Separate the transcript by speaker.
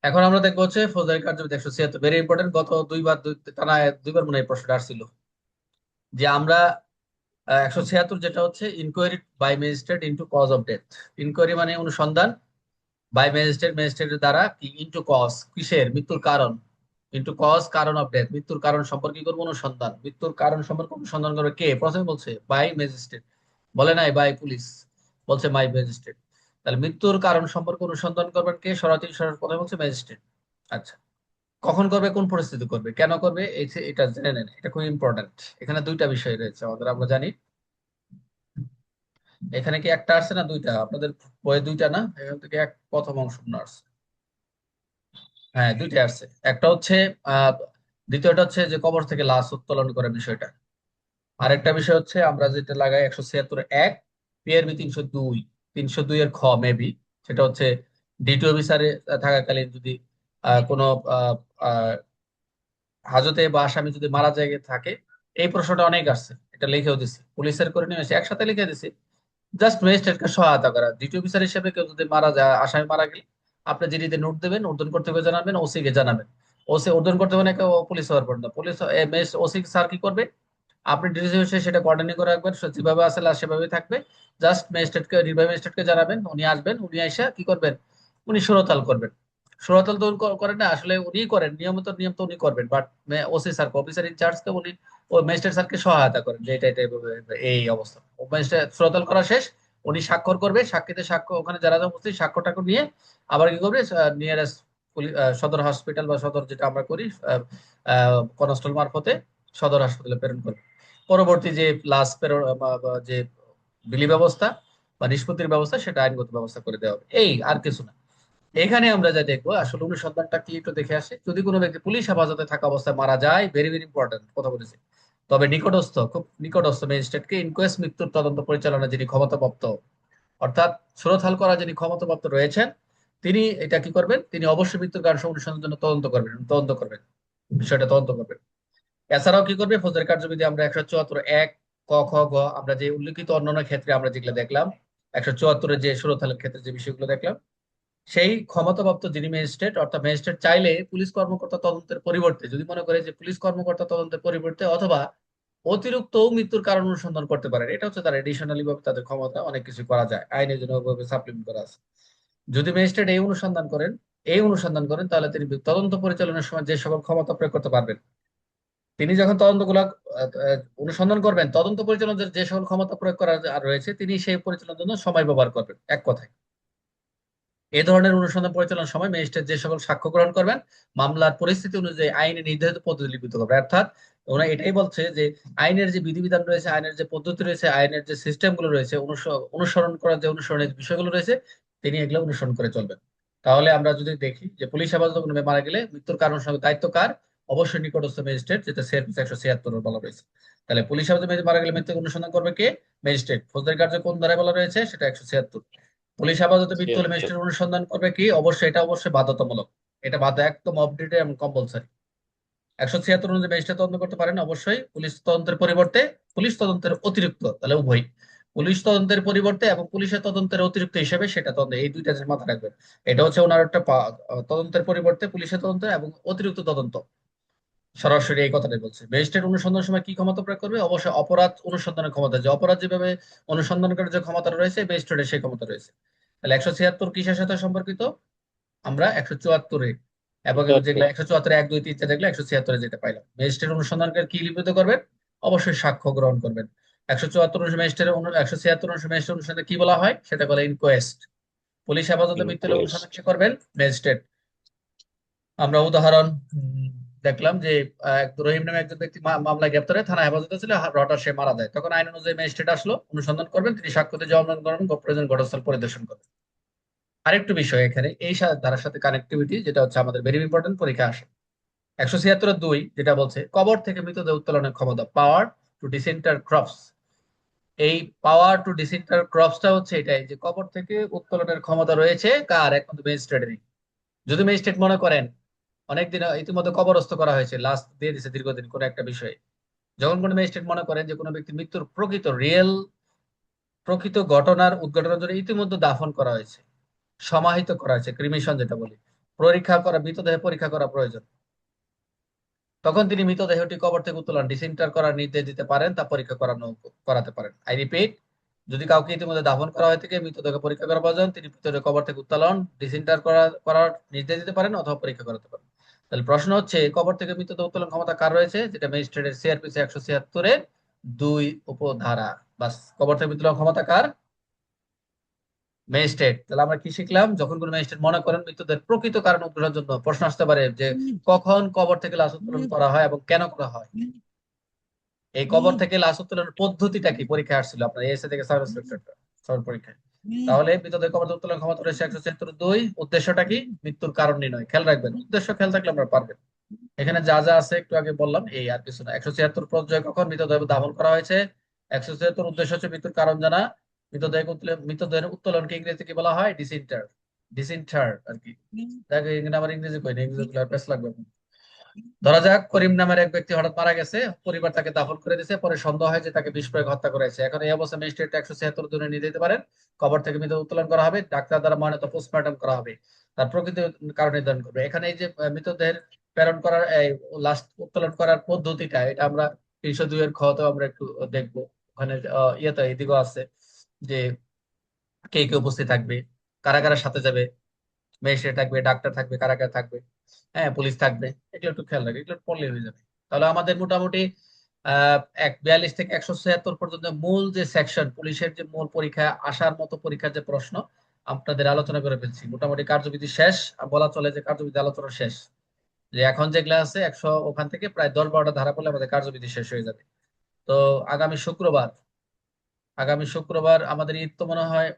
Speaker 1: এখন আমরা দেখবো হচ্ছে ফৌজদারি কার্যবিধি 176, ভেরি ইম্পর্টেন্ট। গত টানা দুইবার মনে হয় এই প্রশ্নটা আসছিল যে আমরা 176 যেটা হচ্ছে inquiry by magistrate into cause of death. Inquiry মানে অনুসন্ধান, বাই ম্যাজিস্ট্রেট ম্যাজিস্ট্রেটের দ্বারা, কি ইনটু কজ কিসের, মৃত্যুর কারণ, ইনটু কজ কারণ অফ ডেথ, মৃত্যুর কারণ সম্পর্কে কি করবো অনুসন্ধান। মৃত্যুর কারণ সম্পর্কে অনুসন্ধান করবে কে? প্রথমে বলছে বাই ম্যাজিস্ট্রেট, বলে নাই বাই পুলিশ, বলছে বাই ম্যাজিস্ট্রেট। তাহলে মৃত্যুর কারণ সম্পর্কে অনুসন্ধান করবেন কে? সরাসরি সরাসরি প্রথমে বলছে ম্যাজিস্ট্রেট। আচ্ছা, কখন করবে, কোন পরিস্থিতি করবে, কেন করবে, এটা জেনে নেন, এটা খুব ইম্পর্টেন্ট। এখানে দুইটা বিষয় রয়েছে আমাদের, আমরা জানি। এখানে কি একটা আসছে না দুইটা? আপনাদের বইয়ে দুইটা না, এখান থেকে এক প্রথম অংশ না আসছে? হ্যাঁ, দুইটা আসছে। একটা হচ্ছে আহ দ্বিতীয়টা হচ্ছে যে কবর থেকে লাশ উত্তোলন করার বিষয়টা। আরেকটা বিষয় হচ্ছে আমরা যেটা লাগাই 176 পিআরবি 302, 302 এর খ মেবি, সেটা হচ্ছে ডিটি অফিসারে থাকাকালীন যদি কোনো আহ, আহ, হাজতে বা আসামি যদি মারা যায় থাকে। এই প্রশ্নটা অনেক আসছে, এটা লিখেও দিছি, পুলিশের করে নিয়ে এসে একসাথে লিখে দিছি। জাস্ট ম্যাজিস্ট্রেটকে সহায়তা করা, ডিটি অফিসার হিসেবে কেউ যদি মারা যায়, আসামি মারা গেলে আপনি জিডিতে নোট দেবেন, ঊর্ধ্বতন কর্তৃপক্ষকে জানাবেন, ওসি কে জানাবেন। ওসি ঊর্ধ্বতন কর্তৃপক্ষ পুলিশ হওয়ার পর না, পুলিশ ওসি স্যার কি করবে, আপনি ডিসি হিসেবে সেটা কোঅর্ডিনেট করে রাখবেন, যেভাবে আছে লাশ সেভাবেই থাকবে। জাস্ট ম্যাজিস্ট্রেটকে, নির্বাহী ম্যাজিস্ট্রেটকে জানাবেন, উনি আসবেন, উনি এসে কি করবেন, উনি সুরতাল করবেন। সুরতাল তো করেন না আসলে, উনি করেন নিয়মিত, নিয়ম তো উনি করবেন, বাট ওসি স্যার অফিসার ইনচার্জকে উনি ওই ম্যাজিস্ট্রেট স্যারকে সহায়তা করেন যে এটা এটা এই অবস্থা। ও ম্যাজিস্ট্রেট সুরতাল করা শেষ, উনি স্বাক্ষর করবে, সাক্ষীতে সাক্ষ্য ওখানে যারা যারা উপস্থিত স্বাক্ষর টাক্ষর নিয়ে আবার কি করবে, নিয়ারেস্ট সদর হসপিটাল বা সদর যেটা আমরা করি কনস্টল মারফতে সদর হাসপাতালে প্রেরণ করবে। পরবর্তী যে লাশ প্রেরণ বা যে বিলি ব্যবস্থা বা নিষ্পত্তির ব্যবস্থা, সেটা আইনগত ব্যবস্থা করে দেওয়া হবে, এই আর কিছু না। এখানে আমরা যা দেখবো আসলে অনুসন্ধানটা কি একটু দেখে আসে। যদি কোনো ব্যক্তি পুলিশ হেফাজতে থাকা অবস্থায় মারা যায়, ভেরি ভেরি ইম্পর্টেন্ট কথা বলেছি, তবে নিকটস্থ, খুব নিকটস্থ ম্যাজিস্ট্রেটকে ইনকোয়েস্ট, মৃত্যুর তদন্ত পরিচালনা যিনি ক্ষমতাপ্রাপ্ত, অর্থাৎ সুরতহাল করা যিনি ক্ষমতাপ্রাপ্ত রয়েছেন, তিনি এটা কি করবেন, তিনি অবশ্যই মৃত্যুর কারণ অনুসন্ধানের জন্য তদন্ত করবেন বিষয়টা তদন্ত করবেন। এছাড়াও কি করবে, ফৌজদারি কার্যবিধি আমরা 174 ক খ গ, আমরা যে উল্লিখিত অন্যান্য ক্ষেত্রে আমরা যেগুলো দেখলাম, 174-এর যে সুরতহালের ক্ষেত্রে যে বিষয়গুলো দেখলাম, সেই ক্ষমতাপ্রাপ্ত যিনি ম্যাজিস্ট্রেট, অর্থাৎ ম্যাজিস্ট্রেট চাইলে পুলিশ কর্মকর্তা তদন্তের পরিবর্তে, যদি মনে করে যে পুলিশ কর্মকর্তা তদন্তের পরিবর্তে অথবা অতিরিক্ত মৃত্যুর কারণ অনুসন্ধান করতে পারেন, এটা হচ্ছে তার এডিশনালি ভাবে তাদের ক্ষমতা, অনেক কিছু করা যায়, আইনের জন্য ওভাবে সাপ্লিমেন্ট করা আছে। যদি ম্যাজিস্ট্রেট এই অনুসন্ধান করেন তাহলে তিনি তদন্ত পরিচালনার সময় যে সকল ক্ষমতা প্রয়োগ করতে পারবেন, তিনি যখন তদন্তগুলা অনুসন্ধান করবেন, তদন্ত পরিচালনার যে সকল ক্ষমতা প্রয়োগ করা রয়েছে, তিনি সেই পরিচালনার জন্য সময় ব্যবহার করবেন, এক কথায়। এ ধরনের অনুসন্ধান পরিচালনার সময় ম্যাজিস্ট্রেট যে সকল সাক্ষ্য গ্রহণ করবেন, মামলার পরিস্থিতি অনুযায়ী আইনে নির্ধারিত পদ্ধতি লিপিত করবে। অর্থাৎ ওরা এটাই বলছে যে আইনের যে বিধিবিধান রয়েছে, আইনের যে পদ্ধতি রয়েছে, আইনের যে সিস্টেম গুলো রয়েছে, অনুসরণ করার যে অনুসরণের বিষয়গুলো রয়েছে, তিনি এগুলো অনুসরণ করে চলবেন। তাহলে আমরা যদি দেখি যে পুলিশ হেফাজতে কোনো মারা গেলে মৃত্যুর কারণ সঙ্গে দায়িত্ব কার? অবশ্যই নিকটস্থ ম্যাজিস্ট্রেট, যেটা সিআরপিসি 176 বলা রয়েছে। তাহলে পুলিশ হেফাজতে মারা গেলে মৃত্যু অনুসন্ধান করবে কে? ম্যাজিস্ট্রেট। ফৌজদারি কার্য কোন ধারায় বলা রয়েছে? সেটা 176। পুলিশ হেফাজতে মৃত্যু হলে
Speaker 2: ছিয়াত্তর।
Speaker 1: ম্যাজিস্ট্রেট অনুসন্ধান করবে কি? অবশ্যই, এটা অবশ্যই বাধ্যতামূলক, এটা বাধ্য, একদম আপডেটেড এবং কম্পালসারি। 176 অনুযায়ী ম্যাজিস্ট্রেট তদন্ত করতে পারেন অবশ্যই, পুলিশ তদন্তের পরিবর্তে, পুলিশ তদন্তের অতিরিক্ত, তাহলে উভয়, পুলিশ তদন্তের পরিবর্তে এবং পুলিশের তদন্তের অতিরিক্ত হিসেবে সেটা তদন্ত, এই দুইটা জিনিস মাথায় রাখবেন। এটা হচ্ছে ওনার একটা তদন্তের পরিবর্তে পুলিশের তদন্ত এবং অতিরিক্ত তদন্ত, সরাসরি এই কথাটাই বলছে। ম্যাজিস্ট্রেট অনুসন্ধানের সময় কি ক্ষমতা প্রয়োগ করবে? অবশ্যই অপরাধ অনুসন্ধানের ক্ষমতা, যে অপরাধ যেভাবে অনুসন্ধান করার যে ক্ষমতা রয়েছে, ম্যাজিস্ট্রেটের সেই ক্ষমতা রয়েছে। তাহলে 176 কিসের সাথে সম্পর্কিত? আমরা 174-এ, এবং যেগুলো 174 1 2 3 4 যেগুলো 176-এ যেটা পাইলাম, ম্যাজিস্ট্রেট অনুসন্ধানকারী কি লিপিত করবেন? অবশ্যই সাক্ষ্য গ্রহণ করবেন। 174 অনুসারে ম্যাজিস্ট্রেট, 176 অনুসারে ম্যাজিস্ট্রেট অনুসন্ধানে কি বলা হয় সেটা বলে ইনকোয়েস্ট। পুলিশ হেফাজতে মৃত্যু হলে অনুসন্ধান
Speaker 2: ইনকোয়েস্ট।
Speaker 1: কি করবেন? ম্যাজিস্ট্রেট। আমরা উদাহরণ দেখলাম যে এক রহিম নামে একজন ব্যক্তি মামলায় গ্রেপ্তার হয়ে থানা হেফাজতে ছিল, রটার সে মারা যায়, তখন আইন অনুযায়ী ম্যাজিস্ট্রেট আসলো, অনুসন্ধান করবেন, তিনি সাক্ষ্যতে জবানবন্দি করবেন, প্রয়োজন ঘটনাস্থল পরিদর্শন করবেন। আরেকটু বিষয় এখানে এই ধারার সাথে কানেক্টিভিটি, যেটা হচ্ছে আমাদের ভেরি ইম্পর্টেন্ট, পরীক্ষা আসে। 176-2 যেটা বলছে কবর থেকে মৃতদেহ উত্তোলনের ক্ষমতা, পাওয়ার টু ডিসেন্টার ক্রপস। এই পাওয়ার টু ডিসেন্টার ক্রপসটা হচ্ছে এটাই যে কবর থেকে উত্তোলনের ক্ষমতা রয়েছে কার? একমাত্র ম্যাজিস্ট্রেটেরই। যদি ম্যাজিস্ট্রেট মনে করেন অনেকদিন ইতিমধ্যে কবরস্থ করা হয়েছে, লাস্ট দিয়ে দিছে দীর্ঘদিন কোনো একটা বিষয়ে, যখন কোনো ম্যাজিস্ট্রেট মনে করেন যে কোনো ব্যক্তি মৃত্যুর প্রকৃত ঘটনার উদ্ঘটনের জন্য ইতিমধ্যে দাফন করা হয়েছে, সমাহিত করা হয়েছে, ক্রিমেশন যেটা বলি, পরীক্ষা করা, মৃতদেহ পরীক্ষা করা প্রয়োজন, তখন তিনি মৃতদেহটি কবর থেকে উত্তোলন ডিসইন্টার করার নির্দেশ দিতে পারেন, তা পরীক্ষা করাতে পারেন। আই রিপিট, যদি কাউকে ইতিমধ্যে দাফন করা হয়ে থাকে, মৃতদেহ পরীক্ষা করা প্রয়োজন, তিনি মৃতদেহ কবর থেকে উত্তোলন ডিসইন্টার করার নির্দেশ দিতে পারেন অথবা পরীক্ষা করাতে পারেন। তাহলে প্রশ্ন হচ্ছে, কবর থেকে মৃতদেহ উত্তোলন ক্ষমতা কার রয়েছে? যেটা ম্যাজিস্ট্রেটের সিআরপিসি 176-এর 2 উপধারা। বাস, কবর থেকে উত্তোলন ক্ষমতা কার? ম্যাজিস্ট্রেট। তাহলে আমরা কি শিখলাম? যখন কোনো ম্যাজিস্ট্রেট মনে করেন মৃতদের প্রকৃত কারণ উদ্ঘাটনের জন্য, প্রশ্ন আসতে পারে যে কখন কবর থেকে লাশ উত্তোলন করা হয় এবং কেন করা হয়। এই কবর থেকে লাশ উত্তোলনের পদ্ধতিটা কি পরীক্ষায় আসছিল আপনার এসএ থেকে সাব ইন্সপেক্টর সব পরীক্ষায়। তাহলে মৃতদেহ কবর থেকে উত্তোলন ক্ষমতা রয়েছে 176-2। উদ্দেশ্যটা কি? মৃত্যুর কারণ নির্ণয়। খেয়াল রাখবেন, উদ্দেশ্য খেয়াল থাকলে আমরা পারবেন। এখানে যা যা আছে একটু আগে বললাম, এই আর কিছু না। 176 পর্যায়ে কখন মৃতদেহ দাফন করা হয়েছে। 176 উদ্দেশ্য হচ্ছে মৃত্যুর কারণ জানা। মৃতদেহের উত্তোলনকে ইংরেজিতে কি বলা হয়? ডিসইন্টার। ডিসইন্টার আর কি। দেখো এখানে আমার ইংরেজি কই না, ইংরেজি পেস লাগবে। ধরা যাক করিম নামের এক ব্যক্তি হঠাৎ মারা গেছে, পরিবার তাকে দাফন করে দিয়েছে, পরে সন্দেহ হয় যে তাকে বিষ প্রয়োগ হত্যা করেছে। এখন এই অবস্থায় ম্যাজিস্ট্রেট 176 ধরে নিয়ে যেতে পারেন, কবর থেকে মৃত উত্তোলন করা হবে, ডাক্তার দ্বারা ময়নাত পোস্টমর্টম করা হবে, তার প্রকৃত কারণ নির্ধারণ করবে। এখানে এই যে মৃতদেহের প্রেরণ করার এই লাশ উত্তোলন করার পদ্ধতিটা, এটা আমরা 302-এর খতে আমরা একটু দেখবো। ওখানে ইয়েতে এদিকেও আছে যে কে কে উপস্থিত থাকবে, কারা কারা সাথে যাবে, ম্যাজিস্ট্রেট থাকবে, ডাক্তার থাকবে, কারাগার থাকবে, হ্যাঁ পুলিশ থাকবে। এগুলো একটু খেয়াল রাখবে, এগুলো পড়লেই হয়ে যাবে। তাহলে আমাদের মোটামুটি 42 থেকে 176 পর্যন্ত মূল যে সেকশন, পুলিশের যে মূল পরীক্ষা আসার মতো পরীক্ষার যে প্রশ্ন আপনাদের আলোচনা করে ফেলছি। মোটামুটি কার্যবিধি শেষ, বলা চলে যে কার্যবিধি আলোচনা শেষ। যে এখন যেগুলা আছে 100, ওখান থেকে প্রায় 10-12টা ধারা পড়লে আমাদের কার্যবিধি শেষ হয়ে যাবে। তো আগামী শুক্রবার, আমাদের ঈদ তো মনে হয়